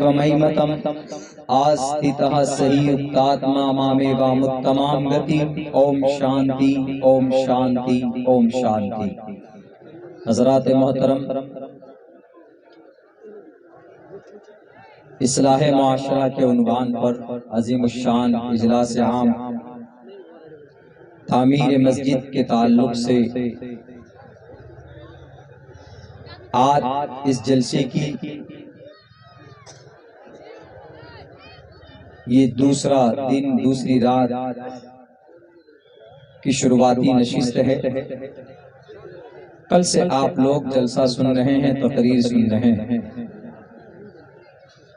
ومیمتم آستتہ صحیح اتاتما مامے وامتمام گتی اوم شانتی اوم شانتی اوم شانتی۔ حضرات محترم، اصلاح معاشرہ کے عنوان پر عظیم الشان اجلاس عام تعمیر مسجد کے تعلق سے آج اس جلسے کی یہ دوسرا دن دوسری رات کی شروعاتی نشست ہے۔ کل سے آپ لوگ جلسہ سن رہے ہیں، تقریر سن رہے ہیں۔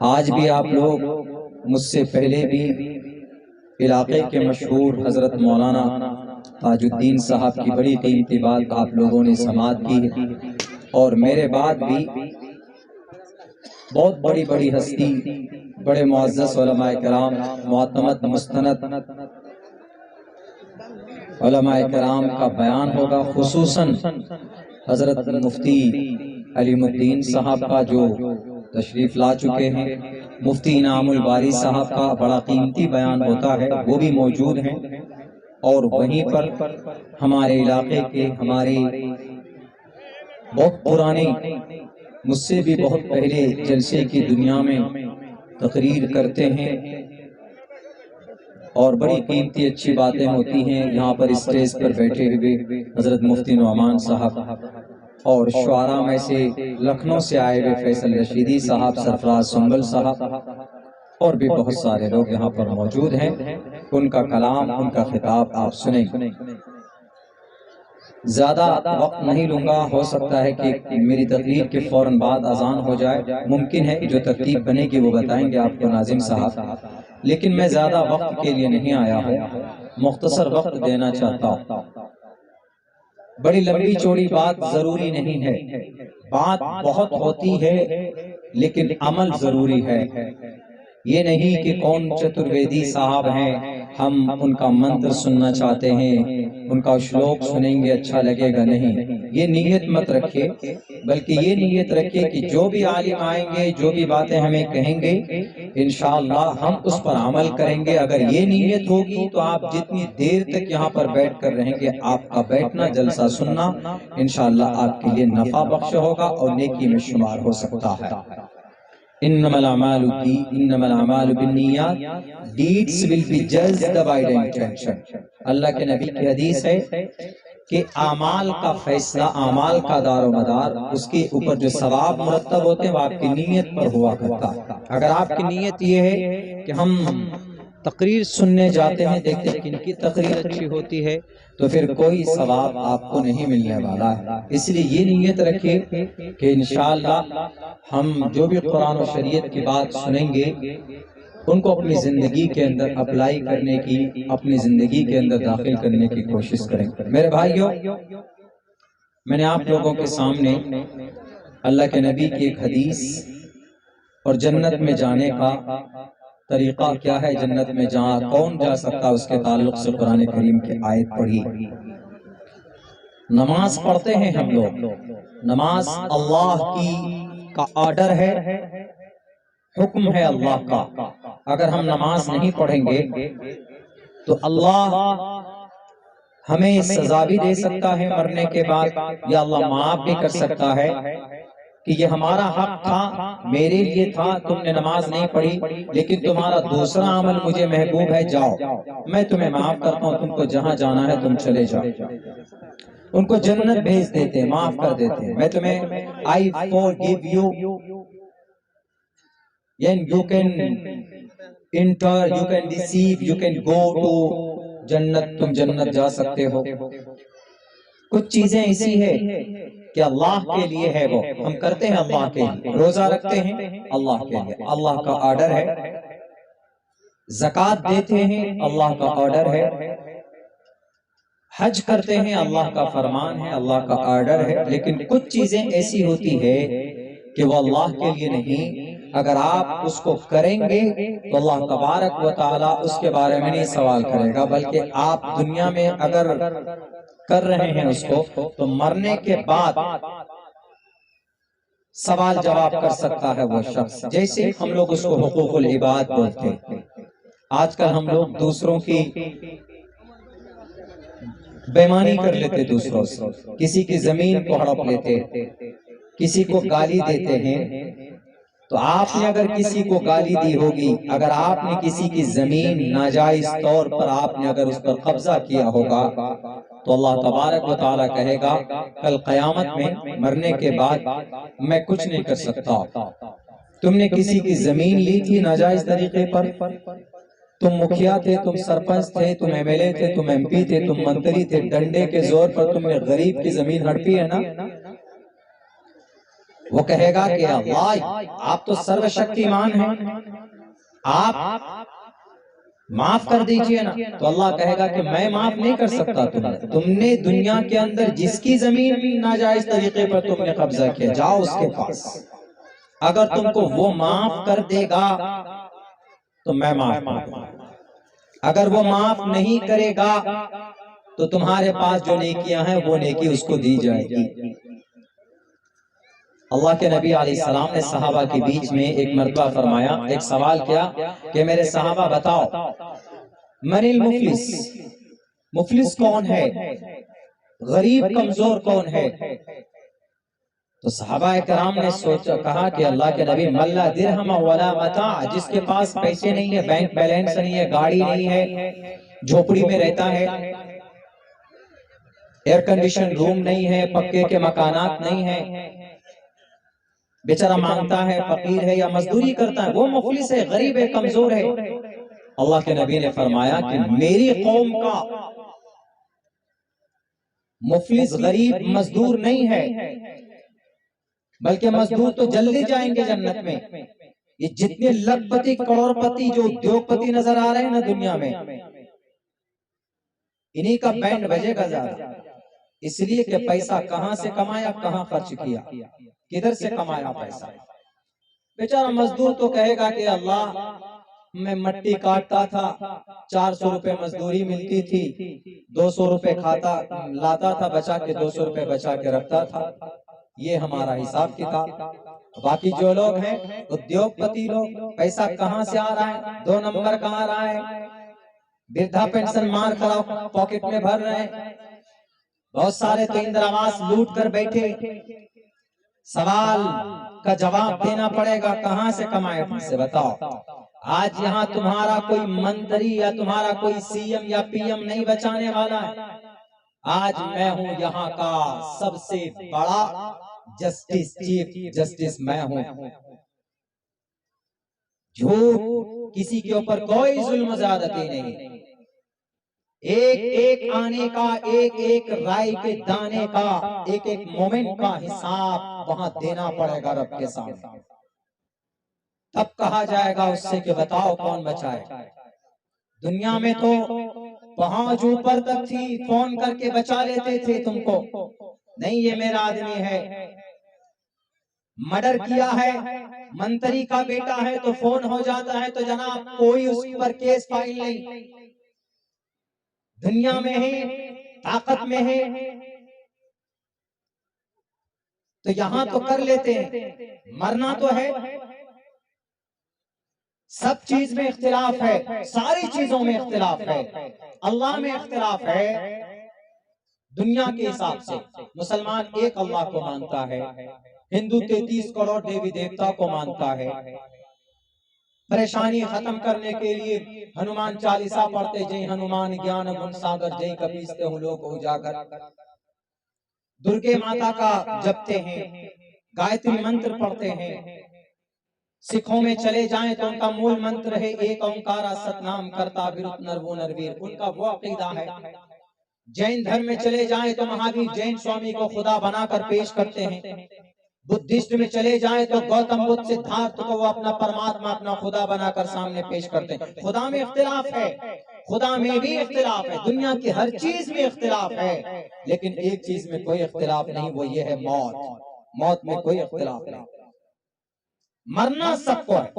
آج بھی آپ لوگ مجھ سے پہلے بھی علاقے کے مشہور حضرت مولانا تاج الدین صاحب کی بڑی قیمتی بات آپ لوگوں نے سماعت کی ہے، اور میرے بعد بھی بہت بڑی بڑی ہستی، بڑے معزز علماء کرام، معتمد مستند علماء کرام کا بیان ہوگا، خصوصاً حضرت مفتی علیم الدین صاحب کا جو تشریف لا چکے ہیں، مفتی انعام الباری صاحب کا بڑا قیمتی بیان ہوتا ہے، وہ بھی موجود ہیں۔ اور وہیں پر ہمارے علاقے کے ہمارے بہت پرانے، مجھ سے بھی بہت پہلے جلسے کی دنیا میں تقریر کرتے ہیں اور بڑی قیمتی اچھی باتیں ہوتی ہیں، یہاں پر اسٹیج پر بیٹھے ہوئے حضرت مفتی نعمان صاحب، اور شعراء میں سے لکھنؤ سے آئے ہوئے فیصل رشیدی صاحب، سرفراز سنبل صاحب، اور بھی بہت سارے لوگ یہاں پر موجود ہیں۔ ان کا کلام، ان کا خطاب آپ سنیں۔ زیادہ وقت نہیں لوں گا، ہو سکتا ہے کہ میری تقریر کے فوراً بعد اذان ہو جائے، ممکن ہے کہ جو ترتیب بنے گی وہ بتائیں گے آپ کو ناظم صاحب، لیکن میں زیادہ وقت کے لیے نہیں آیا ہوں، مختصر وقت دینا چاہتا ہوں۔ بڑی لمبی چوڑی بات ضروری نہیں ہے، بات بہت ہوتی ہے لیکن عمل ضروری ہے۔ یہ نہیں کہ کون چترویدی صاحب ہیں، ہم ان کا منتر سننا چاہتے ہیں، ان کا شلوک سنیں گے اچھا لگے گا، نہیں، یہ نیت مت رکھے، بلکہ یہ نیت رکھے کہ جو بھی عالم آئیں گے، جو بھی باتیں ہمیں کہیں گے، انشاءاللہ ہم اس پر عمل کریں گے۔ اگر یہ نیت ہوگی تو آپ جتنی دیر تک یہاں پر بیٹھ کر رہیں گے، آپ کا بیٹھنا، جلسہ سننا انشاءاللہ آپ کے لیے نفع بخش ہوگا اور نیکی میں شمار ہو سکتا ہے۔ انما الاعمال بالنیات، deeds will be judged by the intention۔ اللہ کے نبی کی حدیث ہے کہ اعمال کا فیصلہ، اعمال کا دار و مدار، اس کے اوپر جو ثواب مرتب ہوتے ہیں وہ آپ کی نیت پر ہوا کرتا ہے۔ اگر آپ کی نیت یہ ہے کہ ہم تقریر سننے جاتے ہیں، دیکھتے ہیں کن کی تقریر اچھی ہوتی ہے، تو پھر کوئی ثواب آپ کو نہیں ملنے والا ہے۔ اس لیے یہ نیت رکھے کہ انشاءاللہ ہم جو بھی قرآن و شریعت کی بات سنیں گے ان کو اپنی زندگی کے اندر اپلائی کرنے کی، اپنی زندگی کے اندر داخل کرنے کی کوشش کریں۔ میرے بھائیوں، میں نے آپ لوگوں کے سامنے اللہ کے نبی کی ایک حدیث اور جنت میں جانے کا طریقہ کیا ہے، جنت میں کون جا سکتا، اس کے تعلق سے قرآن کریم کی آیت پڑھی۔ نماز پڑھتے ہیں ہم لوگ، نماز اللہ کا آرڈر ہے، حکم ہے اللہ کا۔ اگر ہم نماز نہیں پڑھیں گے تو اللہ ہمیں سزا بھی دے سکتا ہے مرنے کے بعد، یا اللہ معاف بھی کر سکتا ہے کہ یہ ہمارا حق تھا، میرے لیے تھا، تم نے نماز نہیں پڑھی، لیکن تمہارا دوسرا عمل مجھے محبوب ہے، جاؤ میں تمہیں معاف کرتا ہوں، تم کو جہاں جانا ہے تم چلے جاؤ۔ ان کو جنت بھیج دیتے، معاف کر دیتے، میں تمہیں I forgive you and you can enter, you can receive, you can go to جنت، تم جنت جا سکتے ہو۔ کچھ چیزیں ایسی ہے کہ اللہ کے لیے ہے، وہ ہم کرتے ہیں اللہ کے لیے، روزہ رکھتے ہیں اللہ کے لیے، اللہ کا آرڈر ہے، زکوٰۃ دیتے ہیں اللہ کا آرڈر ہے، حج کرتے ہیں اللہ کا فرمان ہے، اللہ کا آرڈر ہے، لیکن کچھ چیزیں ایسی ہوتی ہے کہ وہ اللہ کے لیے نہیں، اگر آپ اس کو کریں گے تو اللہ تبارک و تعالیٰ اس کے بارے میں نہیں سوال کرے گا، بلکہ آپ دنیا میں اگر کر رہے ہیں اس کو تو مرنے کے بعد سوال جواب کر سکتا ہے وہ شخص، جیسے ہم لوگ اس کو حقوق العباد بولتے ہیں۔ آج کل ہم لوگ دوسروں کی بےمانی کر لیتے، دوسروں سے کسی کی زمین کو ہڑپ لیتے، کسی کو گالی دیتے ہیں۔ تو آپ نے اگر کسی کو گالی دی ہوگی، اگر آپ نے کسی کی زمین ناجائز طور پر آپ نے اگر اس پر قبضہ کیا ہوگا، تو اللہ تبارک و تعالیٰ کہے گا کل قیامت میں مرنے کے بعد میں کچھ نہیں کر سکتا۔ تم نے کسی کی زمین لی تھی ناجائز طریقے پر، تم مکھیا تھے، تم سرپنچ تھے، تم ایم ایل اے تھے، تم ایم پی تھے، تم منتری تھے، ڈنڈے کے زور پر تم نے غریب کی زمین ہڑپی ہے نا، وہ کہے گا کہ اللہ آپ تو سرو شکتیمان ہیں، آپ معاف کر دیجئے نا۔ تو اللہ کہے گا کہ میں معاف نہیں کر سکتا تم نے دنیا کے اندر جس کی زمین ناجائز طریقے پر تم نے قبضہ کیا، جاؤ اس کے پاس، اگر تم کو وہ معاف کر دے گا تو میں معاف کر دوں گا، اگر وہ معاف نہیں کرے گا تو تمہارے پاس جو نیکیاں ہیں وہ نیکی اس کو دی جائے گی۔ اللہ کے نبی علیہ السلام نے صحابہ کے بیچ میں ایک مرتبہ فرمایا، ایک سوال کیا کہ میرے صحابہ بتاؤ من المفلس، مفلس کون ہے، غریب کمزور کون ہے؟ تو صحابہ کرام نے سوچا، کہا کہ اللہ کے نبی من لا درہم ولا متاع، جس کے پاس پیسے نہیں ہے، بینک بیلنس نہیں ہے، گاڑی نہیں ہے، جھوپڑی میں رہتا ہے، ایئر کنڈیشن روم نہیں ہے، پکے کے مکانات نہیں ہیں، بیچارہ مانگتا ہے، فقیر ہے یا مزدوری کرتا ہے، وہ مفلس ہے، غریب ہے، کمزور ہے۔ اللہ کے نبی نے فرمایا کہ میری قوم کا مفلس غریب مزدور نہیں ہے، بلکہ مزدور تو جلدی جائیں گے جنت میں۔ یہ جتنے لکھ پتی کروڑ پتی جو ادیوگ پتی نظر آ رہے ہیں نا دنیا میں، انہی کا بینڈ بجے گا زیادہ، اس لیے کہ پیسہ کہاں سے کمایا، کہاں خرچ کیا، کدھر سے کمایا پیسہ۔ بیچارہ مزدور تو کہے گا کہ اللہ میں مٹی کاٹتا تھا، 400 روپے مزدوری ملتی تھی، 200 روپے کھاتا لاتا تھا بچا کے، 200 روپے بچا کے رکھتا تھا، یہ ہمارا حساب کتاب۔ باقی جو لوگ ہیں ادیوگ پتی لوگ، پیسہ کہاں سے آ رہا ہے، 2 نمبر کہاں آ رہا ہے، وردھا پینشن مار کر پاکٹ میں بھر رہے ہیں، بہت سارے تو اندر آواز لوٹ کر بیٹھے۔ سوال کا جواب دینا پڑے گا، کہاں سے کمائے سے بتاؤ۔ آج یہاں تمہارا کوئی منتری یا تمہارا کوئی سی ایم یا پی ایم نہیں بچانے والا ہے، آج میں ہوں یہاں کا سب سے بڑا جسٹس، چیف جسٹس میں ہوں۔ جھوٹ، کسی کے اوپر کوئی ظلم زیادتی نہیں، ایک ایک آنے کا، ایک ایک رائے کے دانے کا، ایک ایک مومنٹ کا حساب وہاں دینا پڑے گا رب کے سامنے۔ تب کہا جائے گا اس سے کہ بتاؤ کون بچائے۔ دنیا میں تو پہنچ اوپر تک تھی، فون کر کے بچا لیتے تھے تم کو، نہیں یہ میرا آدمی ہے، مرڈر کیا ہے، منتری کا بیٹا ہے تو فون ہو جاتا ہے تو جناب کوئی اس پر کیس فائل نہیں، دنیا میں ہے، طاقت میں ہے، تو یہاں تو کر لیتے ہیں، مرنا تو ہے۔ سب چیز میں اختلاف ہے، ساری چیزوں میں اختلاف ہے، اللہ میں اختلاف ہے۔ دنیا کے حساب سے مسلمان ایک اللہ کو مانتا ہے، ہندو 33 کروڑ دیوی دیوتا کو مانتا ہے۔ پریشانی ختم کرنے کے لیے ہنومان چالیسا پڑھتے، جے ہنومان گیان گن ساگر، جے کپیستے ہوں لوگ اجاگر، درگے ماتا کا جپتے ہیں، گایتری منتر پڑھتے ہیں۔ سکھوں میں چلے جائیں تو ان کا مول منتر ہے ایک اومکارا ستنام کرتا ویرت نرو نرویر، ان کا وہ عقیدہ ہے۔ جین دھرم میں چلے جائیں تو مہاویر جین سوامی کو خدا بنا کر پیش کرتے ہیں۔ بدھسٹ میں چلے جائیں تو گوتم بدھ سدھارتھ کو وہ اپنا پرماتما، اپنا خدا بنا کر سامنے پیش کرتے ہیں۔ خدا میں اختلاف ہے، خدا میں بھی اختلاف ہے، دنیا کی ہر چیز میں اختلاف ہے، لیکن ایک چیز میں کوئی اختلاف نہیں، وہ یہ ہے موت۔ موت میں کوئی اختلاف نہیں، مرنا سب کو ہے۔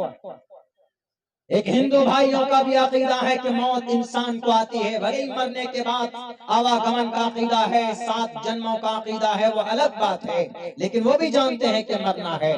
ایک ہندو بھائیوں کا بھی عقیدہ ہے کہ موت انسان کو آتی ہے، بھلے مرنے کے بعد آواگمن کا عقیدہ ہے، 7 جنموں کا عقیدہ ہے، وہ الگ بات ہے، لیکن وہ بھی جانتے ہیں کہ مرنا ہے۔